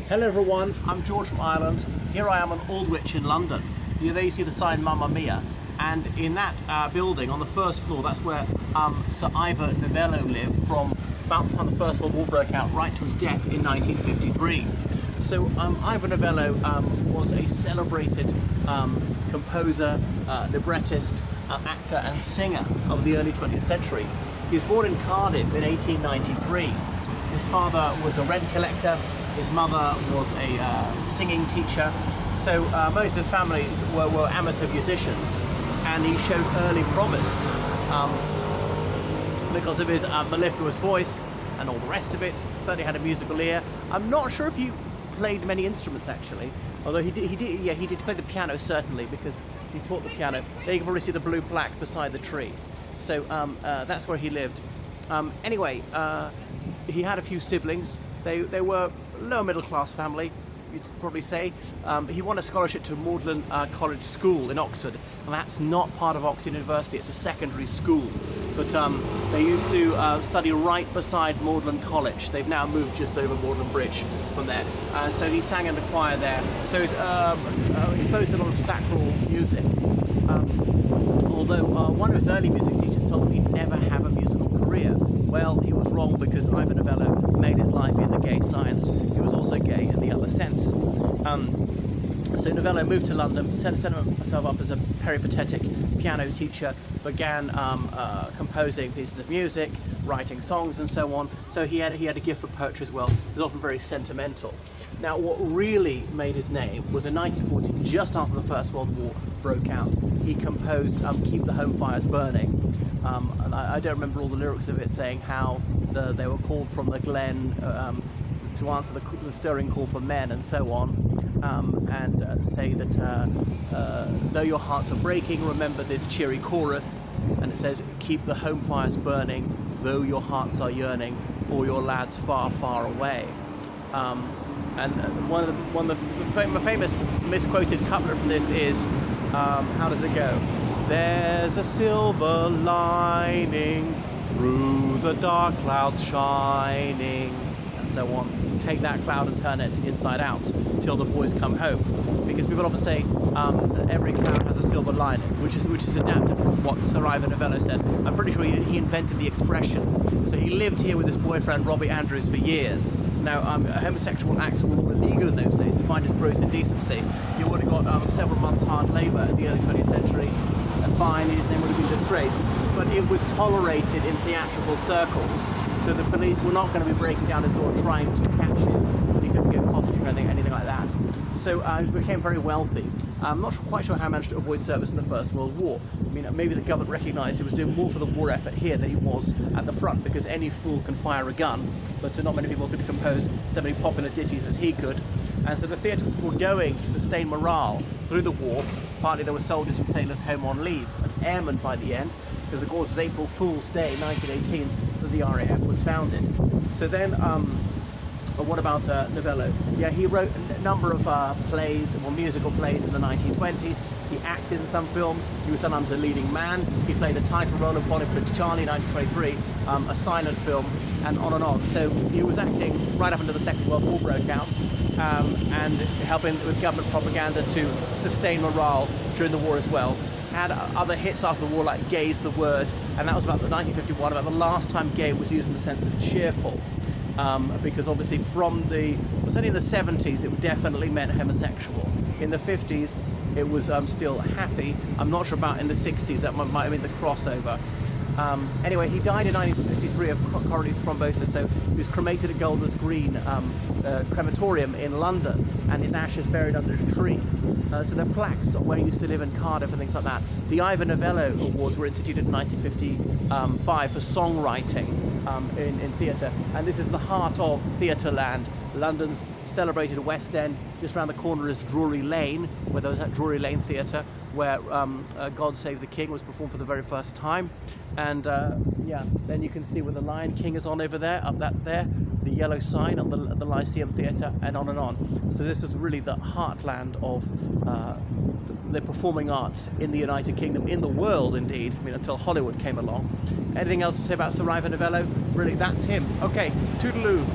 Hello everyone, I'm George from Ireland. Here I am on Aldwych in London. There you see the sign Mamma Mia, and in that building on the first floor, that's where Sir Ivor Novello lived from about the time the First World War broke out right to his death in 1953. So Ivor Novello was a celebrated composer, librettist, actor and singer of the early 20th century. He was born in Cardiff in 1893. His father was a rent collector, his mother was a singing teacher, so most of his families were amateur musicians, and he showed early promise because of his mellifluous voice and all the rest of it. Certainly had a musical ear. I'm not sure if he played many instruments actually, although he did play the piano certainly, because he taught the piano. There you can probably see the blue plaque beside the tree. So that's where he lived. Anyway, he had a few siblings. They were lower middle class family, you'd probably say. He won a scholarship to Magdalen College School in Oxford, and that's not part of Oxford University, it's a secondary school. But they used to study right beside Magdalen College. They've now moved just over Magdalen Bridge from there. And so he sang in the choir there. So he's exposed to a lot of sacral music. Although one of his early music teachers told him he'd never have a musical career. Well, he was wrong, because Ivor Novello made his life in the gay science. He was also gay in the other sense. So Novello moved to London, set himself up as a peripatetic piano teacher, began composing pieces of music, writing songs and so on. So he had a gift for poetry as well. He was often very sentimental. Now, what really made his name was in 1940, just after the First World War broke out, he composed Keep the Home Fires Burning. And I don't remember all the lyrics of it, saying how they were called from the glen to answer the stirring call for men and so on, and say that though your hearts are breaking, remember this cheery chorus, and it says, keep the home fires burning, though your hearts are yearning for your lads far, far away. And one of the famous misquoted couplet from this is, how does it go? There's a silver lining through the dark clouds shining, and so on. Take that cloud and turn it inside out till the boys come home. Because people often say that every cloud has a silver lining, which is adapted from what Sir Ivor Novello said. I'm pretty sure he invented the expression. So he lived here with his boyfriend Robbie Andrews for years. Now, homosexual acts were all illegal in those days. To find his gross indecency, he would have got several months hard labour in the early 20th century, a fine, his name would have been disgraced. But it was tolerated in theatrical circles, so the police were not going to be breaking down his door trying to catch him, and he couldn't get cottaging or anything like that. So he became very wealthy. I'm not quite sure how he managed to avoid service in the First World War. I mean, maybe the government recognised he was doing more for the war effort here than he was at the front, because any fool can fire a gun, but not many people could compose so many popular ditties as he could. And so the theatre was foregoing to sustain morale through the war. Partly there were soldiers and sailors home on leave, and airmen by the end, because of course it's April Fool's Day 1918 that the RAF was founded. So then, what about Novello? Yeah, he wrote a number of plays, or musical plays in the 1920s. He acted in some films. He was sometimes a leading man. He played the title role of Bonnie Prince Charlie in 1923, a silent film, and on and on. So he was acting right up until the Second World War broke out, and helping with government propaganda to sustain morale during the war as well. Had other hits after the war, like Gay's the Word, and that was about the 1951, about the last time gay was used in the sense of cheerful. Because obviously certainly in the 70s it definitely meant homosexual. In the 50s it was still happy. I'm not sure about in the 60s, that might have been the crossover. Anyway, he died in 1953 of coronary thrombosis, so he was cremated at Golders Green crematorium in London, and his ashes buried under a tree. So there are plaques where he used to live in Cardiff and things like that. The Ivor Novello Awards were instituted in 1955 for songwriting in theatre, and this is the heart of theatre land. London's celebrated West End. Just around the corner is Drury Lane, where there was that Drury Lane Theatre, where God Save the King was performed for the very first time. And yeah, then you can see where the Lion King is on over there, up that there, the yellow sign on the Lyceum Theatre, and on and on. So this is really the heartland of the performing arts in the United Kingdom, in the world indeed. I mean, until Hollywood came along. Anything else to say about Sir Ivor Novello? Really, that's him. Okay, toodaloo.